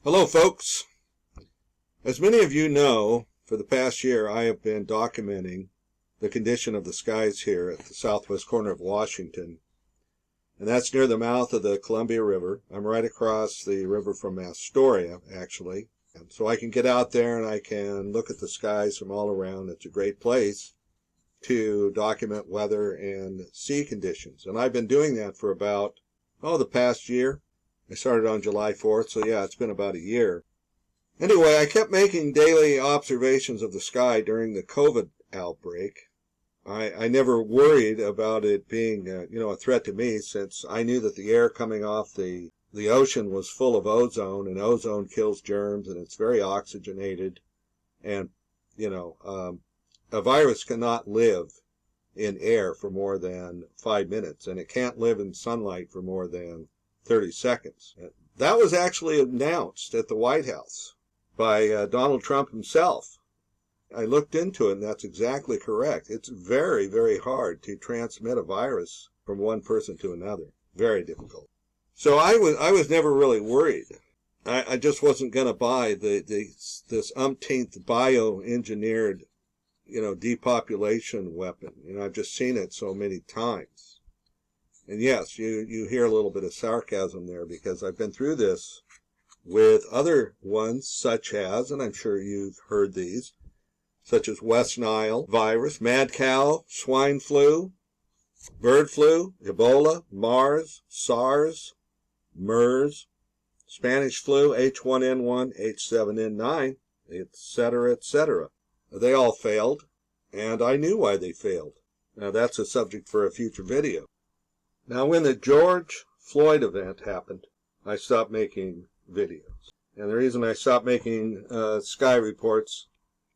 Hello, folks. As many of you know, for the past year I have been documenting the condition of the skies here at the southwest corner of Washington, and that's near the mouth of the Columbia River. I'm right across the river from Astoria, actually, and so I can get out there and I can look at the skies from all around. It's a great place to document weather and sea conditions, and I've been doing that for about, the past year. I started on July 4th, so yeah, it's been about a year. Anyway, I kept making daily observations of the sky during the COVID outbreak. I never worried about it being, a threat to me, since I knew that the air coming off the ocean was full of ozone, and ozone kills germs, and it's very oxygenated. And, a virus cannot live in air for more than 5 minutes, and it can't live in sunlight for more than 30 seconds. That was actually announced at the White House by Donald Trump himself. I looked into it, and that's exactly correct. It's very, very hard to transmit a virus from one person to another. Very difficult. So I was never really worried. I just wasn't going to buy this umpteenth bioengineered, depopulation weapon. I've just seen it so many times. And yes, you hear a little bit of sarcasm there, because I've been through this with other ones, such as, and I'm sure you've heard these, such as West Nile virus, mad cow, swine flu, bird flu, Ebola, MARS, SARS, MERS, Spanish flu, H1N1, H7N9, etc., etc. They all failed, and I knew why they failed. Now that's a subject for a future video. Now, when the George Floyd event happened, I stopped making videos. And the reason I stopped making sky reports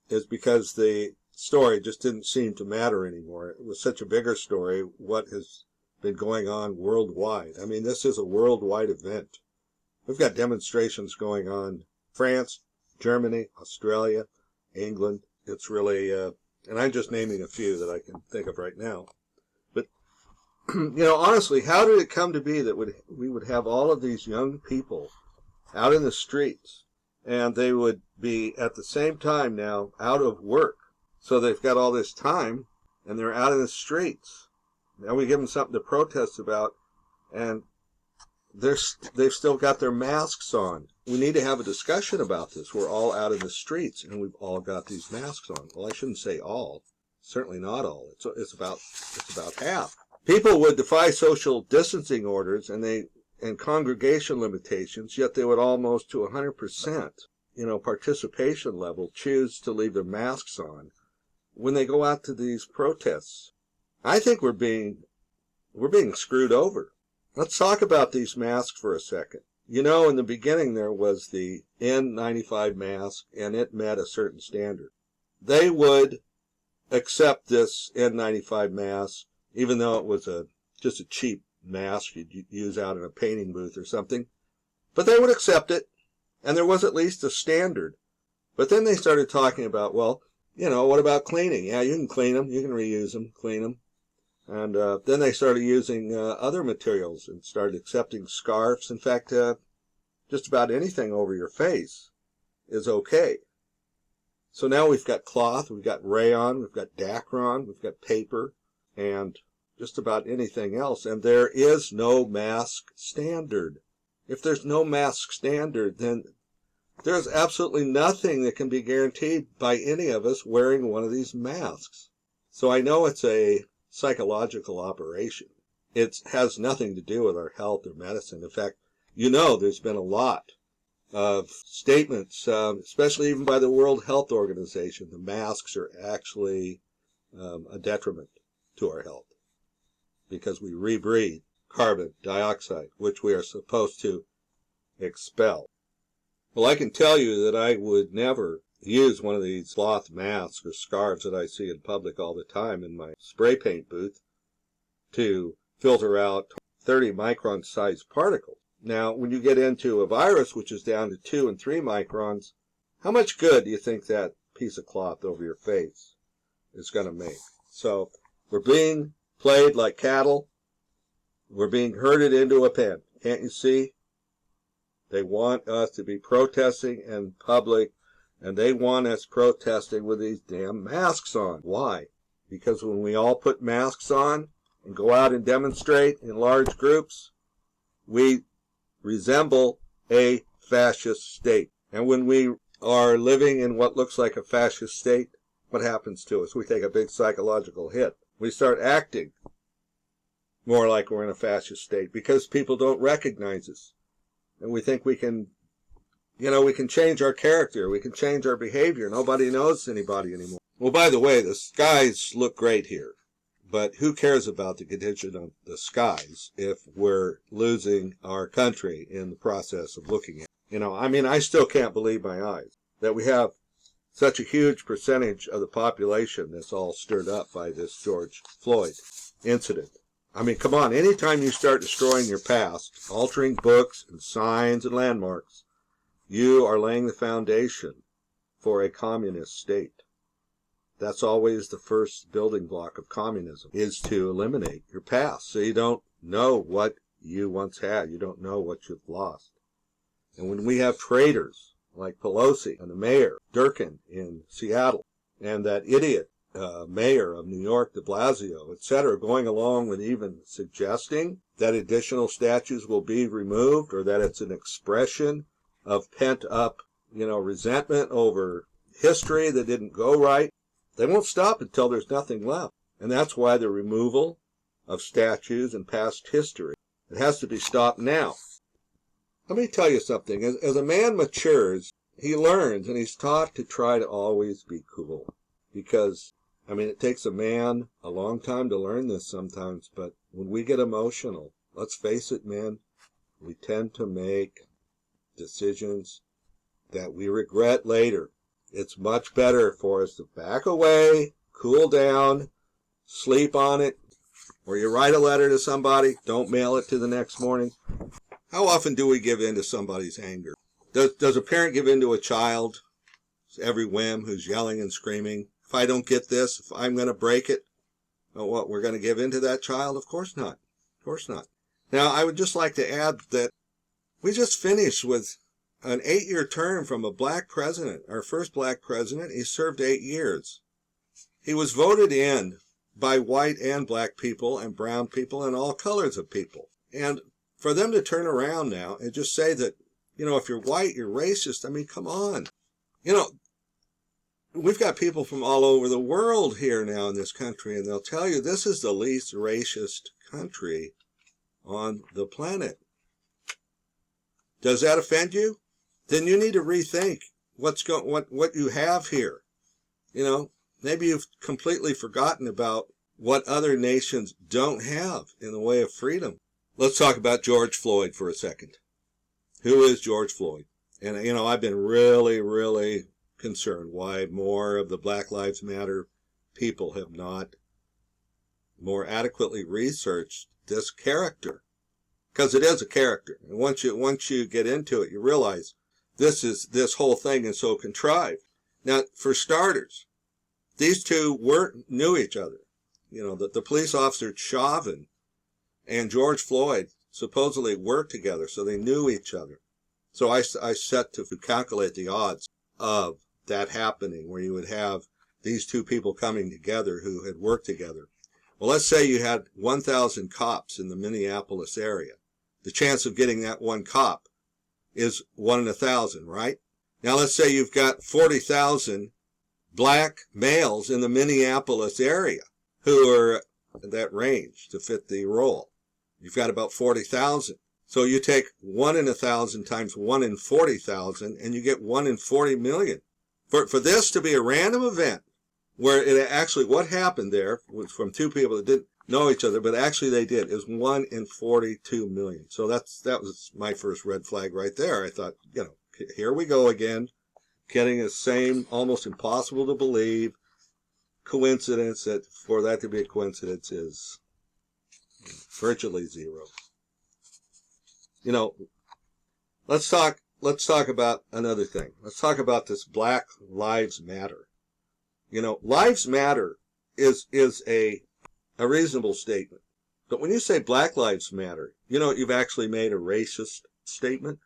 is because the story just didn't seem to matter anymore. It was such a bigger story, what has been going on worldwide. I mean, this is a worldwide event. We've got demonstrations going on. France, Germany, Australia, England. It's really, and I'm just naming a few that I can think of right now. Honestly, how did it come to be that we would have all of these young people out in the streets, and they would be at the same time now out of work? So they've got all this time, and they're out in the streets. Now we give them something to protest about, and they've still got their masks on. We need to have a discussion about this. We're all out in the streets, and we've all got these masks on. Well, I shouldn't say all. Certainly not all. It's about half. People would defy social distancing orders and congregation limitations, yet they would almost to 100%, participation level choose to leave their masks on when they go out to these protests. I think we're being screwed over. Let's talk about these masks for a second. In the beginning there was the N95 mask, and it met a certain standard. They would accept this N95 mask, even though it was just a cheap mask you'd use out in a painting booth or something. But they would accept it, and there was at least a standard. But then they started talking about, well, what about cleaning? Yeah, you can clean them, you can reuse them, clean them. And then they started using other materials and started accepting scarves. In fact, just about anything over your face is okay. So now we've got cloth, we've got rayon, we've got Dacron, we've got paper, and just about anything else. And there is no mask standard. If there's no mask standard, then there's absolutely nothing that can be guaranteed by any of us wearing one of these masks. So I know it's a psychological operation. It has nothing to do with our health or medicine. In fact, there's been a lot of statements, especially even by the World Health Organization. The masks are actually a detriment to our health, because we rebreathe carbon dioxide, which we are supposed to expel. Well, I can tell you that I would never use one of these cloth masks or scarves that I see in public all the time in my spray paint booth to filter out 30 micron size particles. Now, when you get into a virus, which is down to 2 and 3 microns, how much good do you think that piece of cloth over your face is going to make? So we're being played like cattle. We're being herded into a pen. Can't you see? They want us to be protesting in public, and they want us protesting with these damn masks on. Why? Because when we all put masks on and go out and demonstrate in large groups, we resemble a fascist state. And when we are living in what looks like a fascist state, what happens to us? We take a big psychological hit. We start acting more like we're in a fascist state because people don't recognize us. And we think we can, we can change our character. We can change our behavior. Nobody knows anybody anymore. Well, by the way, the skies look great here. But who cares about the condition of the skies if we're losing our country in the process of looking at it? I still can't believe my eyes that we have such a huge percentage of the population that's all stirred up by this George Floyd incident. Come on, anytime you start destroying your past, altering books and signs and landmarks, you are laying the foundation for a communist state. That's always the first building block of communism, is to eliminate your past so you don't know what you once had. You don't know what you've lost. And when we have traitors like Pelosi and the mayor, Durkin in Seattle, and that idiot mayor of New York, de Blasio, etc., going along with even suggesting that additional statues will be removed or that it's an expression of pent-up, resentment over history that didn't go right, they won't stop until there's nothing left. And that's why the removal of statues and past history, it has to be stopped now. Let me tell you something. As a man matures, he learns and he's taught to try to always be cool. Because, it takes a man a long time to learn this sometimes, but when we get emotional, let's face it, men, we tend to make decisions that we regret later. It's much better for us to back away, cool down, sleep on it, or you write a letter to somebody, don't mail it to the next morning. How often do we give in to somebody's anger? Does a parent give in to a child, every whim, who's yelling and screaming? If I don't get this, if I'm going to break it, we're going to give in to that child? Of course not. Of course not. Now, I would just like to add that we just finished with an 8-year term from a black president, our first black president. He served 8 years. He was voted in by white and black people and brown people and all colors of people. And for them to turn around now and just say that, if you're white, you're racist, come on. We've got people from all over the world here now in this country, and they'll tell you this is the least racist country on the planet. Does that offend you? Then you need to rethink what you have here. Maybe you've completely forgotten about what other nations don't have in the way of freedom. Let's talk about George Floyd for a second. Who is George Floyd? And, I've been really, really concerned why more of the Black Lives Matter people have not more adequately researched this character. Because it is a character. And once you get into it, you realize this whole thing is so contrived. Now, for starters, these two knew each other. The police officer Chauvin and George Floyd supposedly worked together, so they knew each other. So I set to calculate the odds of that happening, where you would have these two people coming together who had worked together. Well, let's say you had 1,000 cops in the Minneapolis area. The chance of getting that one cop is 1 in 1,000, right? Now let's say you've got 40,000 black males in the Minneapolis area who are that range to fit the role. You've got about 40,000. So you take 1 in 1,000 times 1 in 40,000, and you get 1 in 40 million. For this to be a random event, where it actually, what happened there was from two people that didn't know each other, but actually they did, is 1 in 42 million. So that was my first red flag right there. I thought, here we go again, getting the same, almost impossible to believe coincidence, that for that to be a coincidence is virtually zero. Let's talk about another thing. Let's talk about this Black Lives Matter. Lives Matter is a reasonable statement. But when you say Black Lives Matter, you've actually made a racist statement.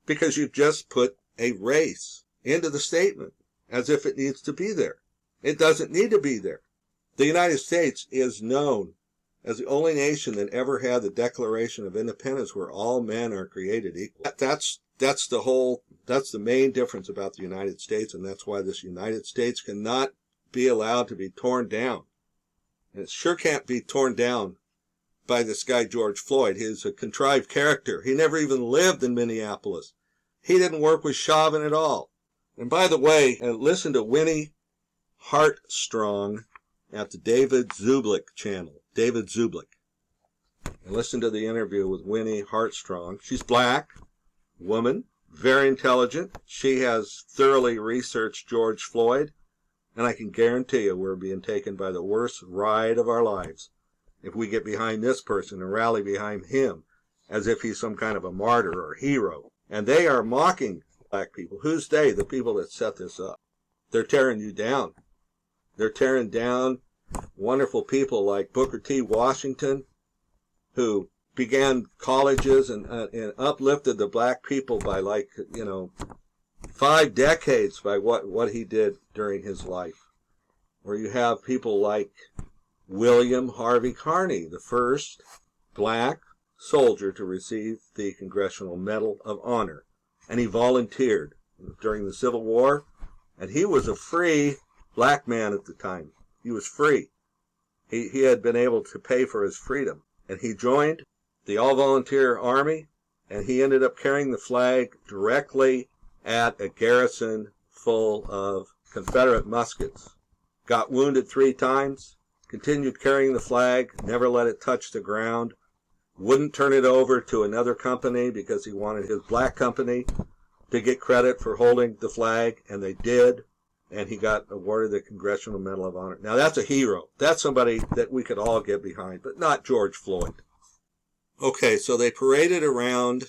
because you've just put a race into the statement as if it needs to be there. It doesn't need to be there. The United States is known as the only nation that ever had the Declaration of Independence where all men are created equal. That's the main difference about the United States, and that's why this United States cannot be allowed to be torn down. And it sure can't be torn down by this guy George Floyd. He's a contrived character. He never even lived in Minneapolis. He didn't work with Chauvin at all. And by the way, listen to Winnie Hartstrong at the David Zublik channel. David Zublik. And listen to the interview with Winnie Hartstrong. She's black, woman, very intelligent. She has thoroughly researched George Floyd. And I can guarantee you we're being taken by the worst ride of our lives if we get behind this person and rally behind him as if he's some kind of a martyr or hero. And they are mocking black people. Who's they? The people that set this up. They're tearing you down. They're tearing down wonderful people like Booker T. Washington, who began colleges and uplifted the black people by 5 decades by what he did during his life. Or you have people like William Harvey Carney, the first black soldier to receive the Congressional Medal of Honor. And he volunteered during the Civil War, and he was a free black man at the time. He was free. He had been able to pay for his freedom. And he joined the all-volunteer army, and he ended up carrying the flag directly at a garrison full of Confederate muskets. Got wounded 3 times, continued carrying the flag, never let it touch the ground, wouldn't turn it over to another company because he wanted his black company to get credit for holding the flag, and they did, and he got awarded the Congressional Medal of Honor. Now that's a hero. That's somebody that we could all get behind, but not George Floyd. Okay, so they paraded around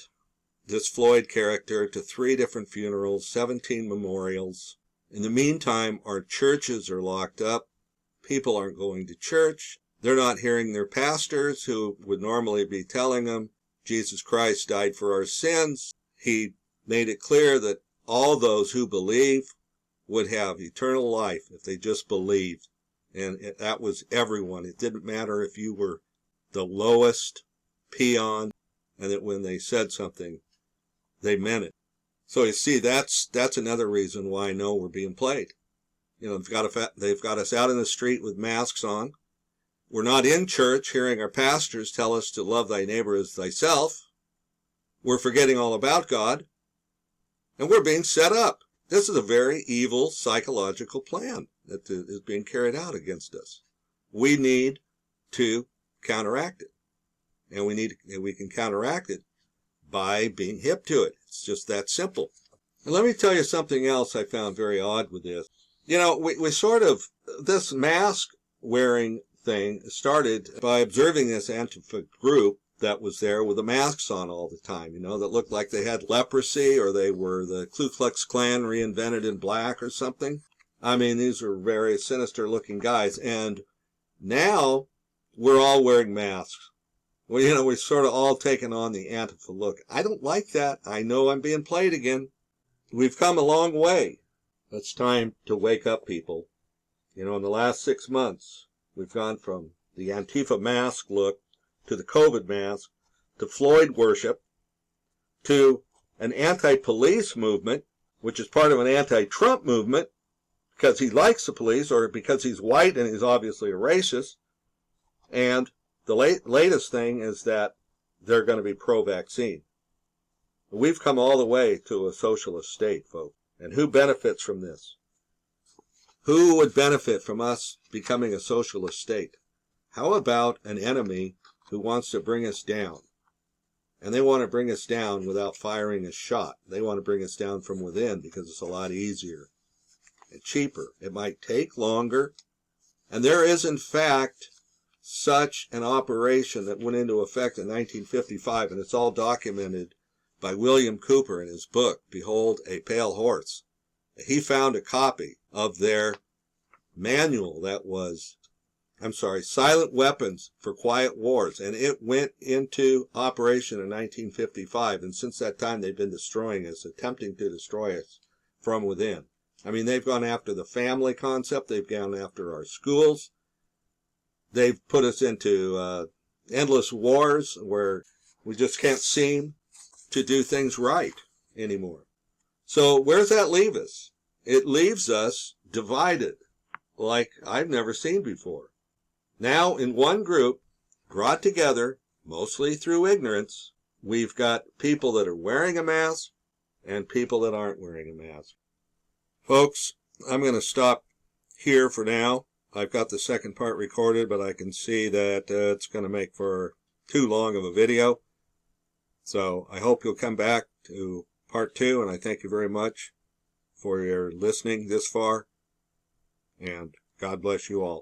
this Floyd character to 3 different funerals, 17 memorials. In the meantime, our churches are locked up. People aren't going to church. They're not hearing their pastors who would normally be telling them, Jesus Christ died for our sins. He made it clear that all those who believe would have eternal life if they just believed. And that was everyone. It didn't matter if you were the lowest peon, and that when they said something, they meant it. So you see, that's another reason why I know we're being played. You know, they've got us out in the street with masks on. We're not in church hearing our pastors tell us to love thy neighbor as thyself. We're forgetting all about God. And we're being set up. This is a very evil psychological plan that is being carried out against us. We need to counteract it. And we can counteract it by being hip to it. It's just that simple. And let me tell you something else I found very odd with this. You know, this mask wearing thing started by observing this Antifa group that was there with the masks on all the time, that looked like they had leprosy, or they were the Ku Klux Klan reinvented in black or something. I mean, these were very sinister looking guys. And now we're all wearing masks. Well, we've sort of all taken on the Antifa look. I don't like that. I know I'm being played again. We've come a long way. It's time to wake up, people. In the last 6 months, we've gone from the Antifa mask look to the COVID mask to Floyd worship to an anti-police movement, which is part of an anti-Trump movement because he likes the police or because he's white and he's obviously a racist. And the latest thing is that they're going to be pro-vaccine. We've come all the way to a socialist state, folks. And who benefits from this? Who would benefit from us becoming a socialist state? How about an enemy who wants to bring us down? And they want to bring us down without firing a shot. They want to bring us down from within because it's a lot easier and cheaper. It might take longer. And there is, in fact, such an operation that went into effect in 1955, and it's all documented by William Cooper in his book, Behold a Pale Horse. He found a copy of their manual that was silent weapons for quiet wars, and it went into operation in 1955, and since that time they've been destroying us, attempting to destroy us from within. I mean, they've gone after the family concept, they've gone after our schools, they've put us into endless wars where we just can't seem to do things right anymore. So where does that leave us? It leaves us divided like I've never seen before. Now, in one group, brought together, mostly through ignorance, we've got people that are wearing a mask and people that aren't wearing a mask. Folks, I'm going to stop here for now. I've got the second part recorded, but I can see that it's going to make for too long of a video. So I hope you'll come back to part 2, and I thank you very much for your listening this far, and God bless you all.